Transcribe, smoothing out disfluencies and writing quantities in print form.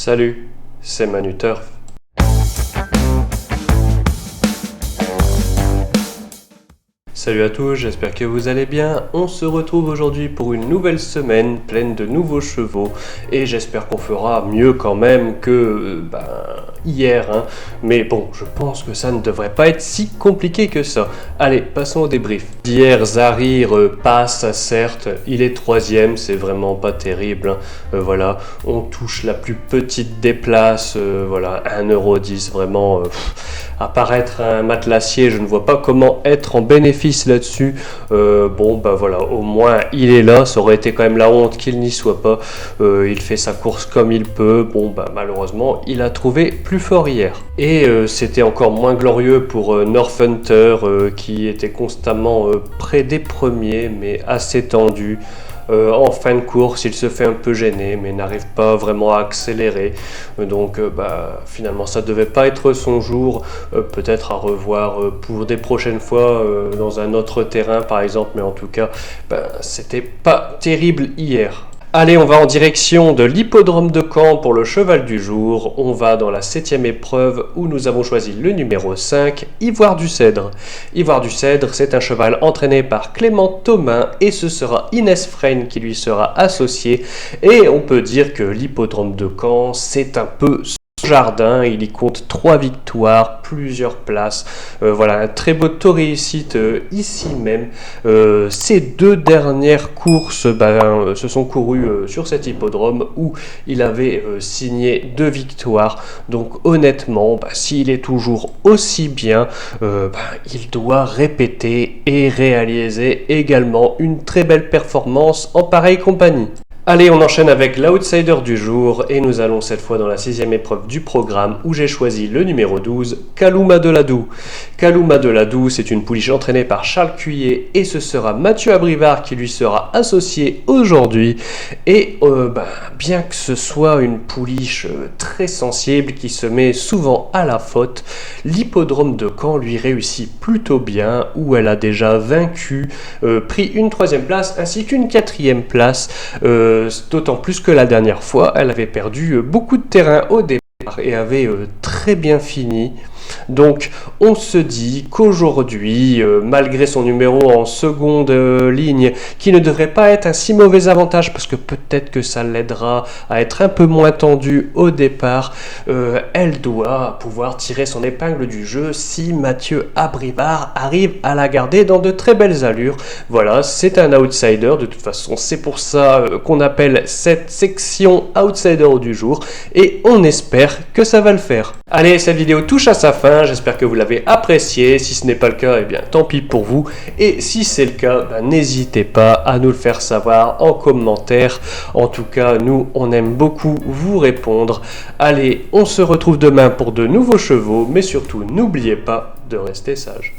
Salut, c'est Manu Turf. Salut à tous, j'espère que vous allez bien. On se retrouve aujourd'hui pour une nouvelle semaine pleine de nouveaux chevaux et j'espère qu'on fera mieux quand même que hier. Mais bon, je pense que ça ne devrait pas être si compliqué que ça. Allez, passons au débrief. Hier, Zahir passe, certes, il est troisième, c'est vraiment pas terrible. Voilà, on touche la plus petite des places, voilà, 1,10€, vraiment. Apparaître un matelassier, je ne vois pas comment être en bénéfice là-dessus. Voilà, au moins il est là, ça aurait été quand même la honte qu'il n'y soit pas. Il fait sa course comme il peut, malheureusement il a trouvé plus fort hier. Et c'était encore moins glorieux pour Northhunter qui était constamment près des premiers mais assez tendu. En fin de course, il se fait un peu gêner, mais n'arrive pas vraiment à accélérer. Donc, finalement, ça devait pas être son jour. Peut-être à revoir pour des prochaines fois dans un autre terrain, par exemple. Mais en tout cas, c'était pas terrible hier. Allez, on va en direction de l'hippodrome de Caen pour le cheval du jour. On va dans la 7e épreuve où nous avons choisi le numéro 5, Ivoire du Cèdre. Ivoire du Cèdre, c'est un cheval entraîné par Clément Thomain et ce sera Inès Frein qui lui sera associée. Et on peut dire que l'hippodrome de Caen, c'est un peu jardin, il y compte 3 victoires, plusieurs places, voilà, un très beau taux réussite ici même. Ces deux dernières courses se sont courues sur cet hippodrome où il avait signé 2 victoires, donc honnêtement, s'il est toujours aussi bien, il doit répéter et réaliser également une très belle performance en pareille compagnie. Allez, on enchaîne avec l'outsider du jour et nous allons cette fois dans la 6e épreuve du programme où j'ai choisi le numéro 12, Kalouma de Ladoux. Kalouma de Ladoux, c'est une pouliche entraînée par Charles Cuillet et ce sera Mathieu Abrivard qui lui sera associé aujourd'hui. Et bien que ce soit une pouliche très sensible qui se met souvent à la faute, l'hippodrome de Caen lui réussit plutôt bien où elle a déjà vaincu, pris une 3e place ainsi qu'une 4e place. D'autant plus que la dernière fois, elle avait perdu beaucoup de terrain au départ et avait très bien fini. Donc on se dit qu'aujourd'hui, malgré son numéro en seconde ligne, qui ne devrait pas être un si mauvais avantage parce que peut-être que ça l'aidera à être un peu moins tendue au départ, elle doit pouvoir tirer son épingle du jeu si Mathieu Abrivard arrive à la garder dans de très belles allures. Voilà, c'est un outsider, de toute façon c'est pour ça qu'on appelle cette section outsider du jour et on espère que ça va le faire. Allez, cette vidéo touche à sa fin, j'espère que vous l'avez appréciée. Si ce n'est pas le cas, tant pis pour vous. Et si c'est le cas, n'hésitez pas à nous le faire savoir en commentaire. En tout cas, nous, on aime beaucoup vous répondre. Allez, on se retrouve demain pour de nouveaux chevaux, mais surtout, n'oubliez pas de rester sage.